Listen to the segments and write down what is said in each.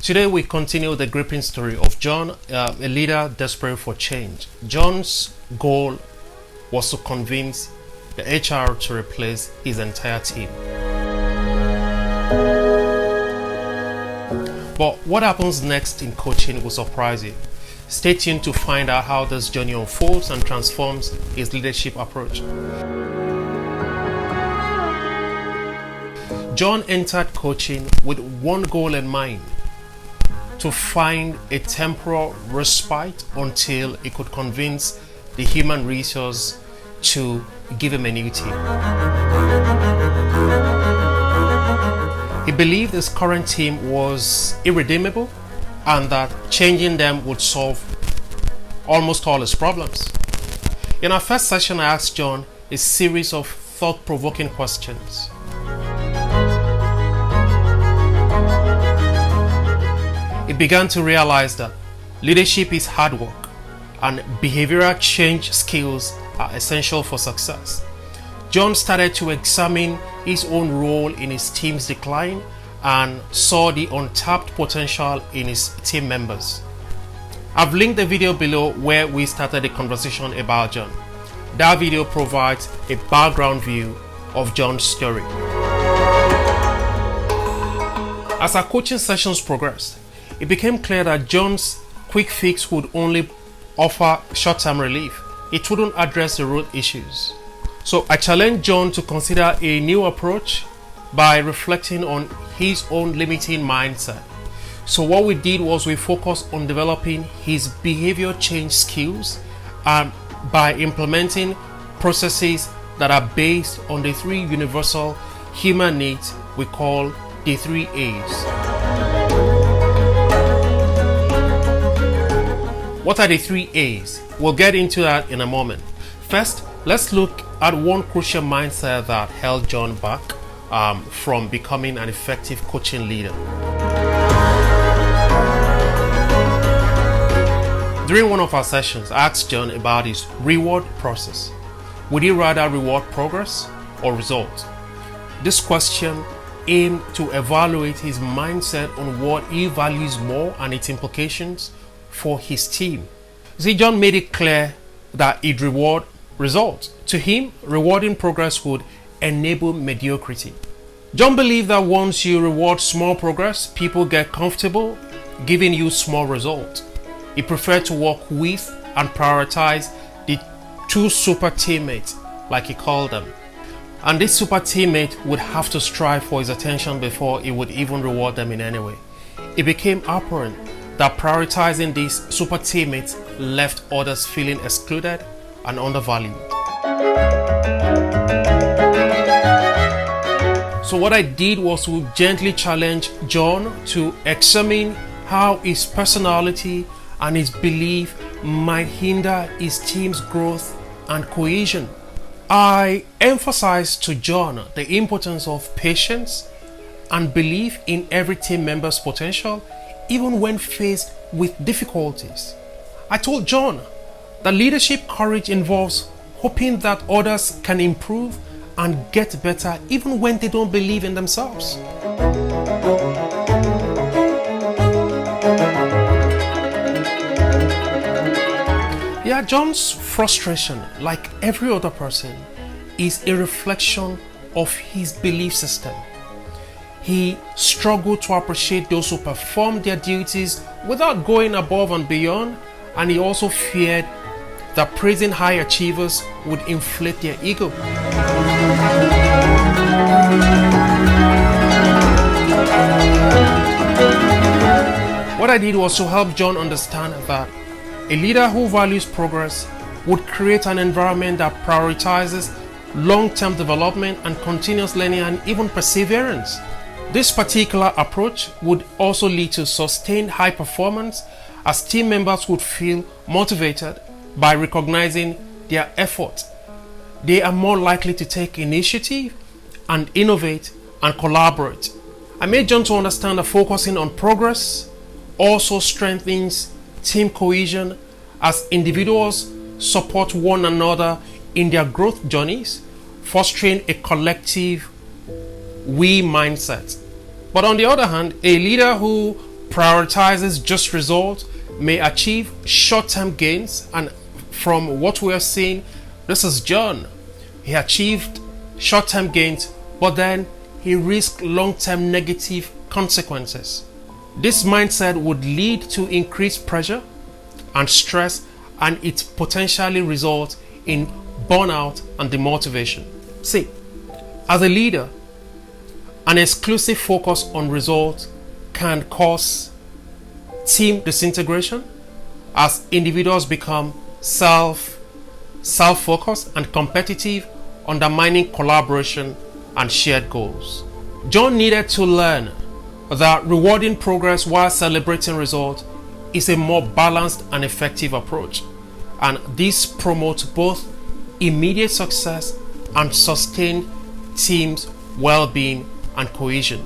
Today we continue the gripping story of John, a leader desperate for change. John's goal was to convince the HR to replace his entire team. But what happens next in coaching will surprise you. Stay tuned to find out how this journey unfolds and transforms his leadership approach. John entered coaching with one goal in mind: to find a temporal respite until he could convince the human resource to give him a new team. He believed his current team was irredeemable and that changing them would solve almost all his problems. In our first session, I asked John a series of thought-provoking questions. He began to realize that leadership is hard work and behavioral change skills are essential for success. John started to examine his own role in his team's decline and saw the untapped potential in his team members. I've linked the video below where we started the conversation about John. That video provides a background view of John's story. As our coaching sessions progressed, it became clear that John's quick fix would only offer short-term relief. It wouldn't address the root issues. So I challenged John to consider a new approach by reflecting on his own limiting mindset. So what we did was we focused on developing his behavior change skills and by implementing processes that are based on the three universal human needs we call the 3 A's. What are the 3 A's? We'll get into that in a moment. First, let's look at one crucial mindset that held John back from becoming an effective coaching leader. During one of our sessions, I asked John about his reward process. Would he rather reward progress or results? This question aimed to evaluate his mindset on what he values more and its implications for his team. See, John made it clear that he'd reward results. To him, rewarding progress would enable mediocrity. John believed that once you reward small progress, people get comfortable giving you small results. He preferred to work with and prioritize the 2 super teammates, like he called them. And this super teammate would have to strive for his attention before he would even reward them in any way. It became apparent that prioritizing these super teammates left others feeling excluded and undervalued. So what I did was to gently challenge John to examine how his personality and his belief might hinder his team's growth and cohesion. I emphasized to John the importance of patience and belief in every team member's potential, even when faced with difficulties. I told John that leadership courage involves hoping that others can improve and get better even when they don't believe in themselves. Yeah, John's frustration, like every other person, is a reflection of his belief system. He struggled to appreciate those who perform their duties without going above and beyond, and he also feared that praising high achievers would inflate their ego. What I did was to help John understand that a leader who values progress would create an environment that prioritizes long-term development and continuous learning and even perseverance. This particular approach would also lead to sustained high performance, as team members would feel motivated by recognizing their effort. They are more likely to take initiative and innovate and collaborate. I made John to understand that focusing on progress also strengthens team cohesion, as individuals support one another in their growth journeys, fostering a collective we mindset. But on the other hand, a leader who prioritizes just results may achieve short-term gains, and from what we are seeing, this is John. He achieved short-term gains, but then he risked long-term negative consequences. This mindset would lead to increased pressure and stress, and it potentially results in burnout and demotivation. See, as a leader, an exclusive focus on results can cause team disintegration as individuals become self-focused and competitive, undermining collaboration and shared goals. John needed to learn that rewarding progress while celebrating results is a more balanced and effective approach, and this promotes both immediate success and sustained teams' well-being and cohesion.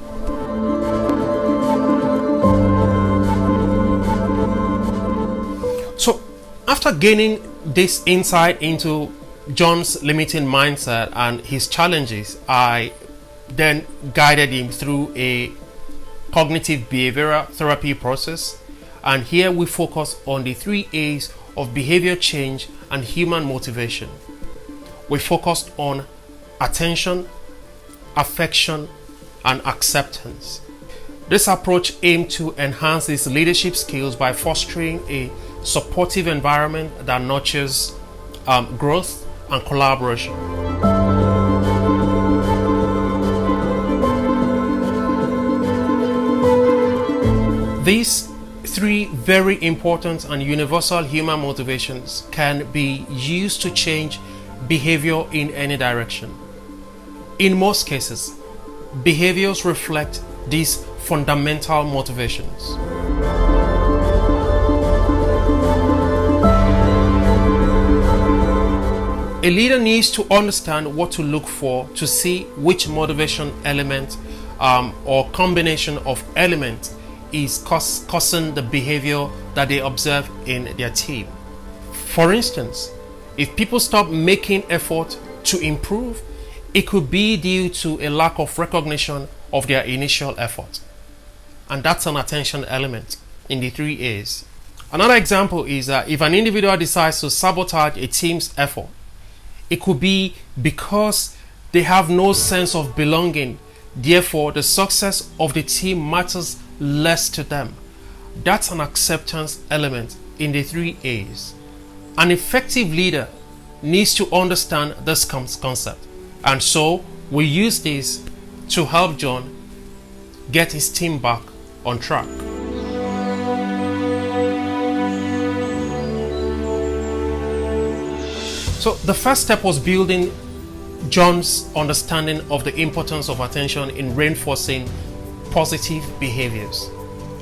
So, after gaining this insight into John's limiting mindset and his challenges, I then guided him through a cognitive behavioral therapy process, and here we focus on the 3 A's of behavior change and human motivation. We focused on attention, affection, and acceptance. This approach aimed to enhance his leadership skills by fostering a supportive environment that nurtures growth and collaboration. These 3 very important and universal human motivations can be used to change behavior in any direction. In most cases, behaviors reflect these fundamental motivations. A leader needs to understand what to look for to see which motivation element or combination of elements is causing the behavior that they observe in their team. For instance, if people stop making effort to improve, it could be due to a lack of recognition of their initial effort. And that's an attention element in the 3 A's. Another example is that if an individual decides to sabotage a team's effort, it could be because they have no sense of belonging. Therefore, the success of the team matters less to them. That's an acceptance element in the 3 A's. An effective leader needs to understand this concept. And so we use this to help John get his team back on track. So the first step was building John's understanding of the importance of attention in reinforcing positive behaviors.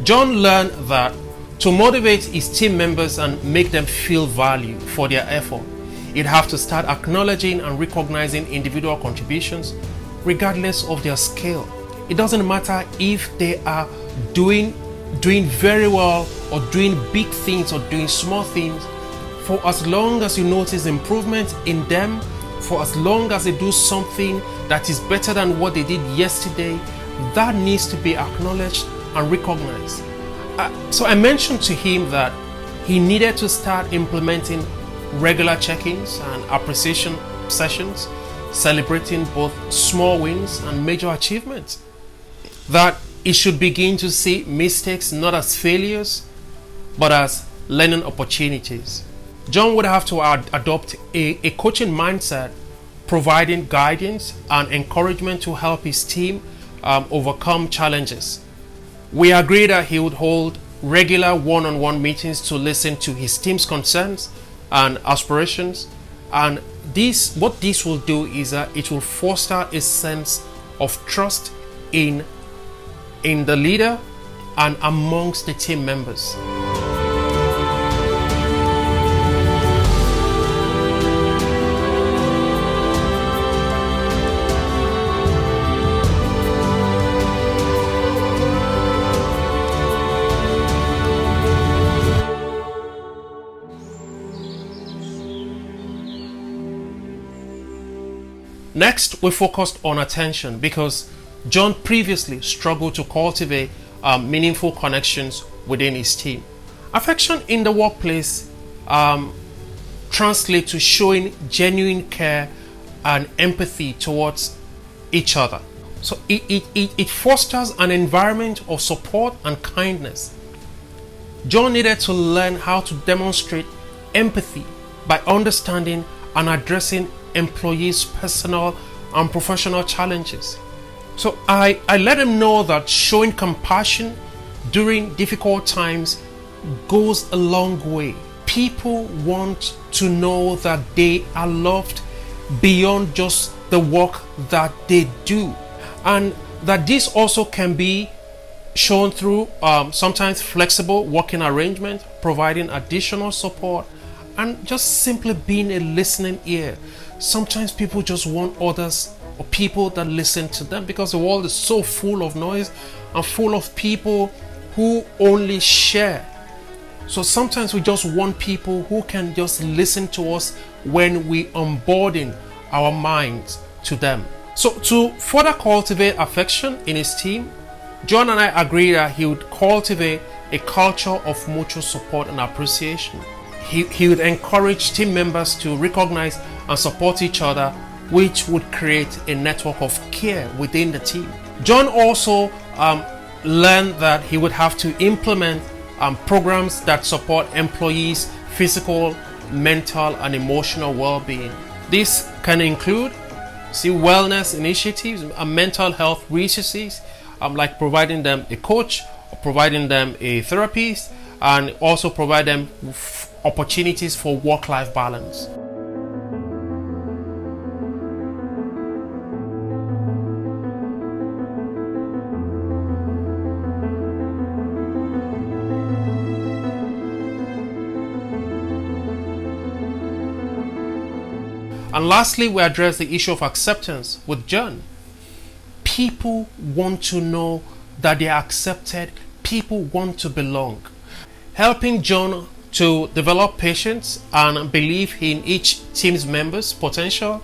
John learned that to motivate his team members and make them feel valued for their effort, he'd have to start acknowledging and recognizing individual contributions regardless of their scale. It doesn't matter if they are doing very well or doing big things or doing small things. For as long as you notice improvement in them, for as long as they do something that is better than what they did yesterday, that needs to be acknowledged and recognized. So I mentioned to him that he needed to start implementing regular check-ins and appreciation sessions, celebrating both small wins and major achievements. That he should begin to see mistakes not as failures, but as learning opportunities. John would have to adopt a coaching mindset, providing guidance and encouragement to help his team overcome challenges. We agreed that he would hold regular one-on-one meetings to listen to his team's concerns and aspirations. And what this will do is that it will foster a sense of trust in the leader and amongst the team members. Next, we focused on attention because John previously struggled to cultivate meaningful connections within his team. Affection in the workplace translates to showing genuine care and empathy towards each other. So it fosters an environment of support and kindness. John needed to learn how to demonstrate empathy by understanding and addressing employees' personal and professional challenges. So I let him know that showing compassion during difficult times goes a long way. People want to know that they are loved beyond just the work that they do, and that this also can be shown through sometimes flexible working arrangement, providing additional support, and just simply being a listening ear. Sometimes people just want others or people that listen to them, because the world is so full of noise and full of people who only share. So sometimes we just want people who can just listen to us when we onboarding our minds to them. So to further cultivate affection in his team, John and I agreed that he would cultivate a culture of mutual support and appreciation. He would encourage team members to recognize and support each other, which would create a network of care within the team. John also learned that he would have to implement programs that support employees' physical, mental, and emotional well-being. This can include wellness initiatives and mental health resources, like providing them a coach, or providing them a therapist, and also provide them opportunities for work-life balance. And lastly, we address the issue of acceptance with John. People want to know that they are accepted. People want to belong. Helping John to develop patience and belief in each team's members' potential,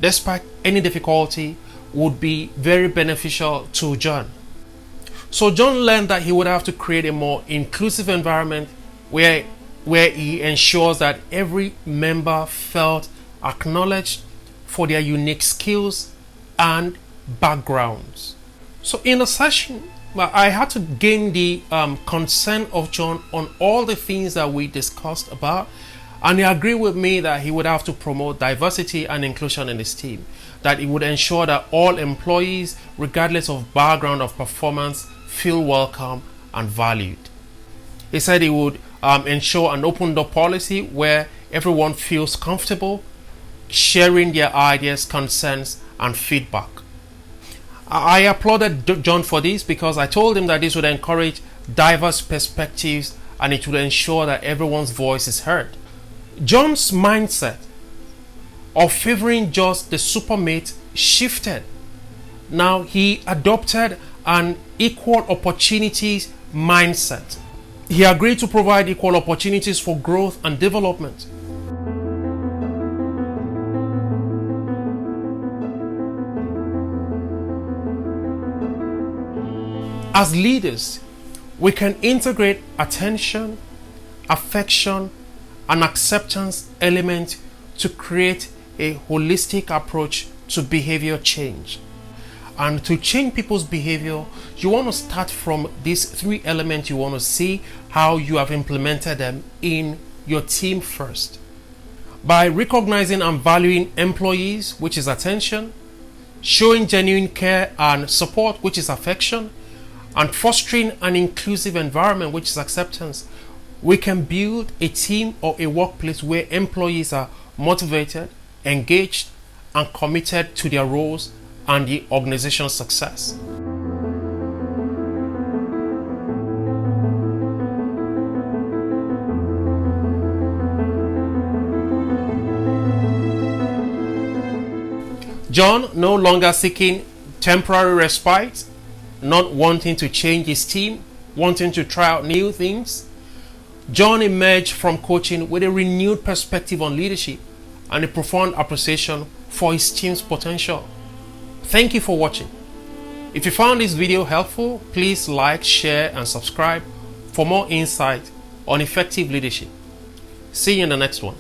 despite any difficulty, would be very beneficial to John. So John learned that he would have to create a more inclusive environment where he ensures that every member felt acknowledged for their unique skills and backgrounds. So in the session, I had to gain the consent of John on all the things that we discussed about, and he agreed with me that he would have to promote diversity and inclusion in his team, that he would ensure that all employees, regardless of background of performance, feel welcome and valued. He said he would ensure an open door policy where everyone feels comfortable sharing their ideas, concerns, and feedback. I applauded John for this, because I told him that this would encourage diverse perspectives and it would ensure that everyone's voice is heard. John's mindset of favoring just the supermate shifted. Now he adopted an equal opportunities mindset. He agreed to provide equal opportunities for growth and development. As leaders, we can integrate attention, affection, and acceptance elements to create a holistic approach to behavior change. And to change people's behavior, you want to start from these three elements. You want to see how you have implemented them in your team first. By recognizing and valuing employees, which is attention, showing genuine care and support, which is affection, and fostering an inclusive environment, which is acceptance, we can build a team or a workplace where employees are motivated, engaged, and committed to their roles and the organization's success. John, no longer seeking temporary respite, not wanting to change his team, wanting to try out new things, John emerged from coaching with a renewed perspective on leadership and a profound appreciation for his team's potential. Thank you for watching. If you found this video helpful, please like, share, and subscribe for more insight on effective leadership. See you in the next one.